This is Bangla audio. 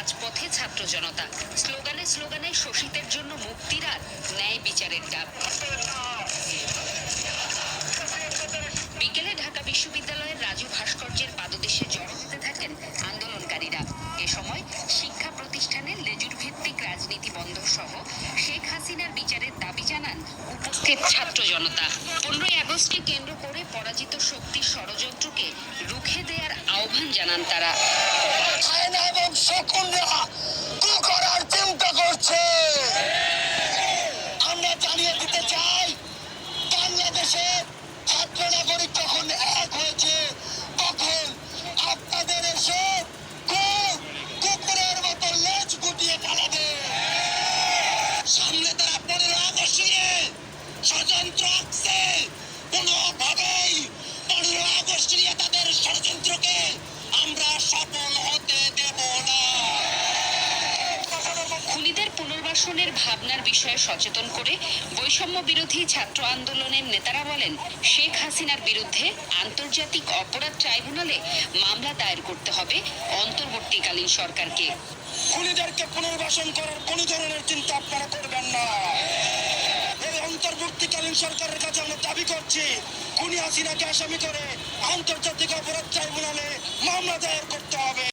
রাজপথে ছাত্র জনতা, স্লোগানে স্লোগানে শোষিতের জন্য মুক্তির আর ন্যায় বিচারের ডাক। বিকেলে ঢাকা বিশ্ববিদ্যালয়ের রাজু ভাস্কর্যের পাদদেশে জড়ো হতে থাকেন আন্দোলনকারীরা। এ সময় শিক্ষা প্রতিষ্ঠানের লেজুর ভিত্তিক রাজনীতি বন্ধ সহ শেখ হাসিনার বিচারের দাবি জানান উপস্থিত ছাত্র জনতা। 15ই আগস্টকে কেন্দ্র করে পরাজিত শক্তির ষড়যন্ত্রকে রুখে দেওয়ার আহ্বান জানান তারা। এবং শকুনরা কি করার চিন্তা করছে আমরা জানিয়ে দিতে চাই, বাংলাদেশে ছাত্র নাগরিক যখন এক হয়েছে তখন আপনাদের এসে কুকুরের মতো লেজ গুটিয়ে পালাবে। সামনে তারা 15 আগস্ট নিয়ে ষড়যন্ত্র আঁকছে, কোনোভাবেই 15 আগস্ট নিয়ে তাদের ষড়যন্ত্রকে আমরা সফল হতে দেব না। খুনিদের পুনর্বাসনের ভাবনার বিষয়ে সচেতন করে বৈষম্য বিরোধী ছাত্র আন্দোলনের নেতারা বলেন, শেখ হাসিনার বিরুদ্ধে আন্তর্জাতিক অপরাধ ট্রাইব্যুনালে মামলা দায়ের করতে হবে অন্তর্বর্তীকালীন সরকারকে। খুনিদেরকে পুনর্বাসন করার কোন ধরনের চিন্তা আপনারা করবেন না। এই অন্তর্বর্তীকালীন সরকারের কাছে আমরা দাবি করছি, খুনি হাসিনাকে আসামি করে আন্তর্জাতিক অপরাধ ট্রাইব্যুনালে মামলা দায়ের করতে হবে।